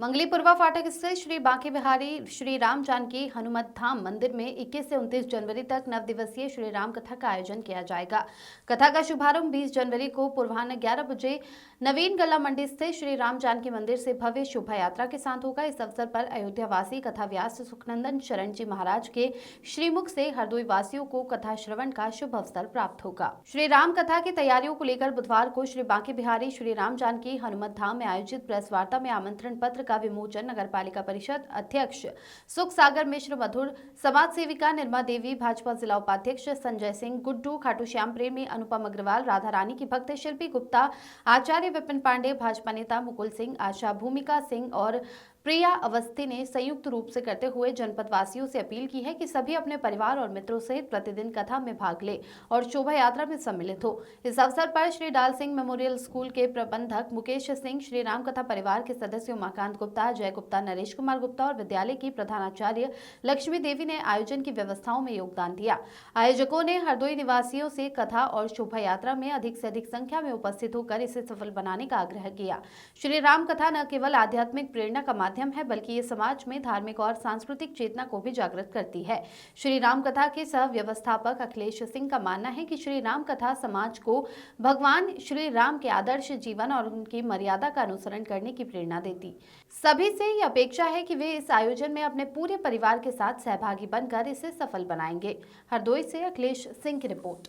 मंगलीपुरवा फाटक स्थित श्री बांके बिहारी श्री राम जानकी हनुमत धाम मंदिर में 21 से 29 जनवरी तक 9 दिवसीय श्री राम कथा का आयोजन किया जाएगा। कथा का शुभारंभ 20 जनवरी को पूर्वाह्न 11 बजे नवीन गला मंडी स्थित श्री राम जानकी मंदिर से भव्य शोभा यात्रा के साथ होगा। इस अवसर पर अयोध्यावासी कथा व्यास सुखनंदन शरण जी महाराज के श्रीमुख से हरदोई वासियों को कथा श्रवण का शुभ अवसर प्राप्त होगा। श्री राम कथा की तैयारियों को लेकर बुधवार को श्री बांके बिहारी श्री राम जानकी हनुमत धाम में आयोजित प्रेस वार्ता में आमंत्रण पत्र का विमोचन नगर पालिका परिषद अध्यक्ष सुख सागर मिश्र मधुर, समाज सेविका निर्मा देवी, भाजपा जिला उपाध्यक्ष संजय सिंह, गुड्डू, खाटू श्याम प्रेमी, अनुपम अग्रवाल, राधा रानी की भक्त शिल्पी गुप्ता, आचार्य विपिन पांडे, भाजपा नेता मुकुल सिंह, आशा भूमिका सिंह और प्रिया अवस्थी ने संयुक्त रूप से करते हुए जनपद वासियों से अपील की है कि सभी अपने परिवार और मित्रों सहित प्रतिदिन कथा में भाग ले और शोभा यात्रा में सम्मिलित हो। इस अवसर पर श्री डाल सिंह मेमोरियल स्कूल के प्रबंधक मुकेश सिंह, श्री राम कथा परिवार के सदस्य उमाकांत गुप्ता, जय गुप्ता, नरेश कुमार गुप्ता और विद्यालय की प्रधानाचार्य लक्ष्मी देवी ने आयोजन की व्यवस्थाओं में योगदान दिया। आयोजकों ने हरदोई निवासियों से कथा और शोभा यात्रा में अधिक से अधिक संख्या में उपस्थित होकर इसे सफल बनाने का आग्रह किया। श्री राम कथा न केवल आध्यात्मिक प्रेरणा का माध्यम है बल्कि ये समाज में धार्मिक और सांस्कृतिक चेतना को भी जागृत करती है। श्री राम कथा के सह व्यवस्थापक अखिलेश सिंह का मानना है कि श्री राम कथा समाज को भगवान श्री राम के आदर्श जीवन और उनकी मर्यादा का अनुसरण करने की प्रेरणा देती। सभी से ये अपेक्षा है कि वे इस आयोजन में अपने पूरे परिवार के साथ सहभागी बनकर इसे सफल बनाएंगे। हरदोई से अखिलेश सिंह की रिपोर्ट।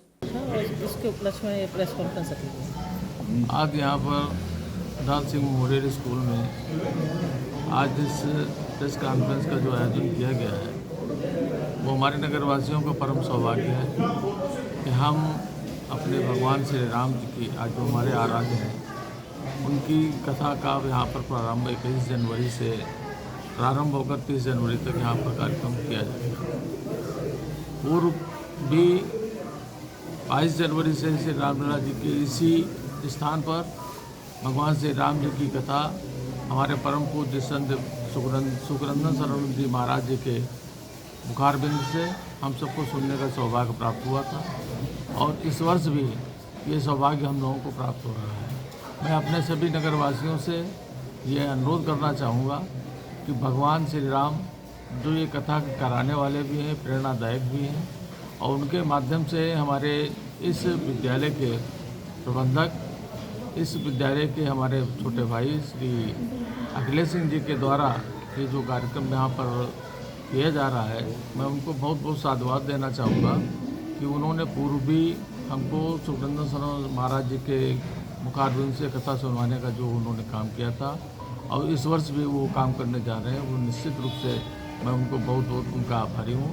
इसके उपलक्ष्य में प्रेस कॉन्फ्रेंस रखी। आज यहाँ पर डाल सिंह मेमोरियल स्कूल में आज इस प्रेस कॉन्फ्रेंस का जो आयोजन किया गया है वो हमारे नगरवासियों का परम सौभाग्य है कि हम अपने भगवान श्री राम जी की आज जो हमारे आराध्य हैं उनकी कथा का यहाँ पर प्रारंभ 21 जनवरी से प्रारंभ होकर 30 जनवरी तक यहाँ पर कार्यक्रम किया जाएगा। पूर्व भी 22 जनवरी से श्री रामलीला जी के इसी स्थान पर भगवान श्री राम जी की कथा हमारे परम पूज्य संत सुखनंदन शरण जी महाराज जी के मुखारबिंद से हम सबको सुनने का सौभाग्य प्राप्त हुआ था और इस वर्ष भी ये सौभाग्य हम लोगों को प्राप्त हो रहा है। मैं अपने सभी नगरवासियों से ये अनुरोध करना चाहूँगा कि भगवान श्री राम जो ये कथा कराने वाले भी हैं, प्रेरणादायक भी हैं और उनके माध्यम से हमारे इस विद्यालय के प्रबंधक, इस विद्यालय के हमारे छोटे भाई श्री अखिलेश सिंह जी के द्वारा ये जो कार्यक्रम यहाँ पर किया जा रहा है, मैं उनको बहुत बहुत साधुवाद देना चाहूँगा कि उन्होंने पूर्व भी हमको सुखनंदन शरण महाराज जी के मुखारबिंद से कथा सुनवाने का जो उन्होंने काम किया था और इस वर्ष भी वो काम करने जा रहे हैं। वो निश्चित रूप से मैं उनको बहुत बहुत उनका आभारी हूँ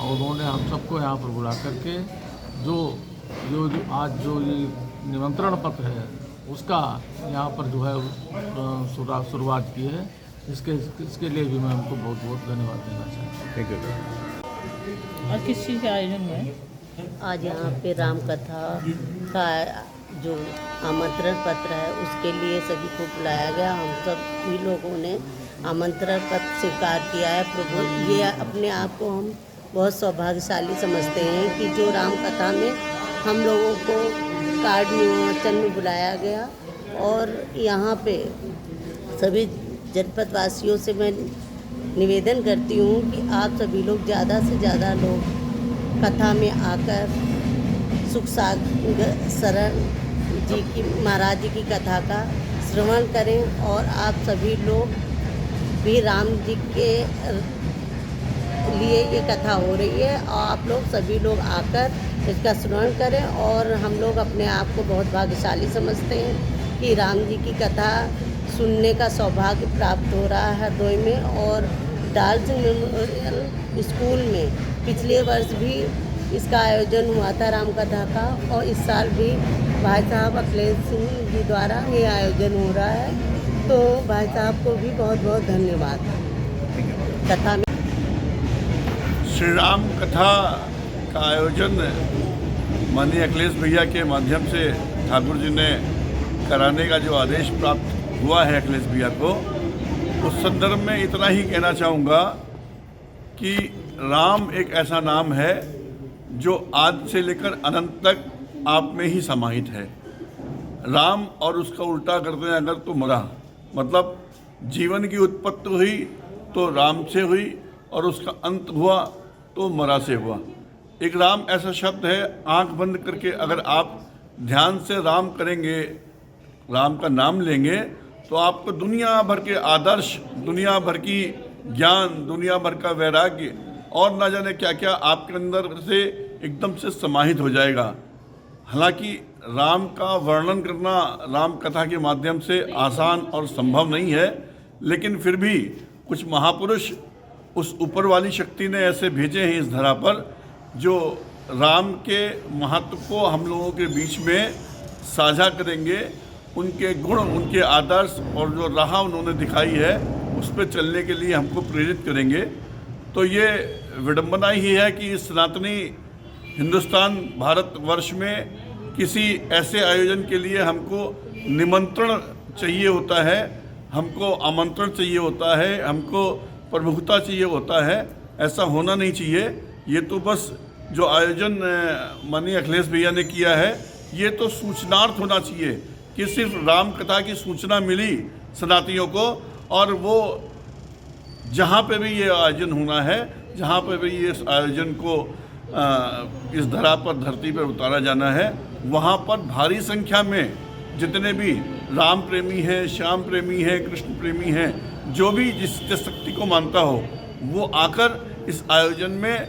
और उन्होंने हम सबको यहाँ पर बुला करके जो आज जो ये निमंत्रण पत्र है उसका यहाँ पर जो है शुरुआत की है। इसके लिए भी मैं उनको बहुत बहुत धन्यवाद देना चाहता हूँ। Thank you. और किस चीज़ के आयोजन में आज यहाँ पे राम कथा का जो आमंत्रण पत्र है उसके लिए सभी को बुलाया गया। हम सभी लोगों ने आमंत्रण पत्र स्वीकार किया है। प्रभु ये अपने आप को हम बहुत सौभाग्यशाली समझते हैं कि जो राम कथा में हम लोगों को कार्ड विमोचन में बुलाया गया और यहाँ पे सभी जनपद वासियों से मैं निवेदन करती हूँ कि आप सभी लोग ज़्यादा से ज़्यादा लोग कथा में आकर सुख सागर शरण जी की महाराज जी की कथा का श्रवण करें और आप सभी लोग भी राम जी के लिए ये कथा हो रही है और आप लोग सभी लोग आकर इसका श्रवण करें और हम लोग अपने आप को बहुत भाग्यशाली समझते हैं कि राम जी की कथा सुनने का सौभाग्य प्राप्त हो रहा है हरदोई में। और डाल सिंह मेमोरियल स्कूल में पिछले वर्ष भी इसका आयोजन हुआ था राम कथा का और इस साल भी भाई साहब अखिलेश सिंह जी द्वारा ये आयोजन हो रहा है। तो भाई साहब को भी बहुत बहुत धन्यवाद। कथा में श्री राम कथा का आयोजन माननीय अखिलेश भैया के माध्यम से ठाकुर जी ने कराने का जो आदेश प्राप्त हुआ है अखिलेश भैया को, उस संदर्भ में इतना ही कहना चाहूँगा कि राम एक ऐसा नाम है जो आदि से लेकर अनंत तक आप में ही समाहित है। राम और उसका उल्टा कर दें अगर तो मरा, मतलब जीवन की उत्पत्ति हुई तो राम से हुई और उसका अंत हुआ तो मरा से हुआ। एक राम ऐसा शब्द है, आंख बंद करके अगर आप ध्यान से राम करेंगे, राम का नाम लेंगे, तो आपको दुनिया भर के आदर्श, दुनिया भर की ज्ञान, दुनिया भर का वैराग्य और ना जाने क्या क्या आपके अंदर से एकदम से समाहित हो जाएगा। हालांकि राम का वर्णन करना राम कथा के माध्यम से आसान और संभव नहीं है, लेकिन फिर भी कुछ महापुरुष उस ऊपर वाली शक्ति ने ऐसे भेजे हैं इस धरा पर, जो राम के महत्व को हम लोगों के बीच में साझा करेंगे, उनके गुण, उनके आदर्श और जो राह उन्होंने दिखाई है उस पर चलने के लिए हमको प्रेरित करेंगे। तो ये विडंबना ही है कि इस सनातनी हिंदुस्तान भारतवर्ष में किसी ऐसे आयोजन के लिए हमको निमंत्रण चाहिए होता है, हमको आमंत्रण चाहिए होता है, हमको प्रमुखता चाहिए होता है। ऐसा होना नहीं चाहिए। ये तो बस जो आयोजन माननीय अखिलेश भैया ने किया है, ये तो सूचनार्थ होना चाहिए कि सिर्फ राम कथा की सूचना मिली सनातनियों को, और वो जहाँ पे भी ये आयोजन होना है, जहाँ पे भी ये आयोजन को इस धरा पर, धरती पर उतारा जाना है, वहाँ पर भारी संख्या में जितने भी राम प्रेमी हैं, श्याम प्रेमी हैं, कृष्ण प्रेमी हैं, जो भी जिस शक्ति को मानता हो, वो आकर इस आयोजन में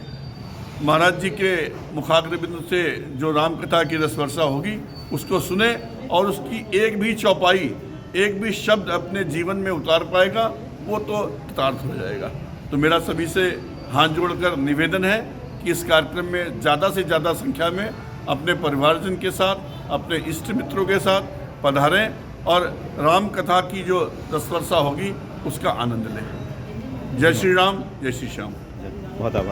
महाराज जी के मुखाग्रबिंद से जो राम कथा की रसवर्षा होगी उसको सुने और उसकी एक भी चौपाई, एक भी शब्द अपने जीवन में उतार पाएगा, वो तो कृतार्थ हो जाएगा। तो मेरा सभी से हाथ जोड़कर निवेदन है कि इस कार्यक्रम में ज़्यादा से ज़्यादा संख्या में अपने परिवारजन के साथ, अपने इष्ट मित्रों के साथ पधारें और राम कथा की जो रसवर्षा होगी उसका आनंद लें। जय श्री राम, जय श्री श्याम। बहुत आभार।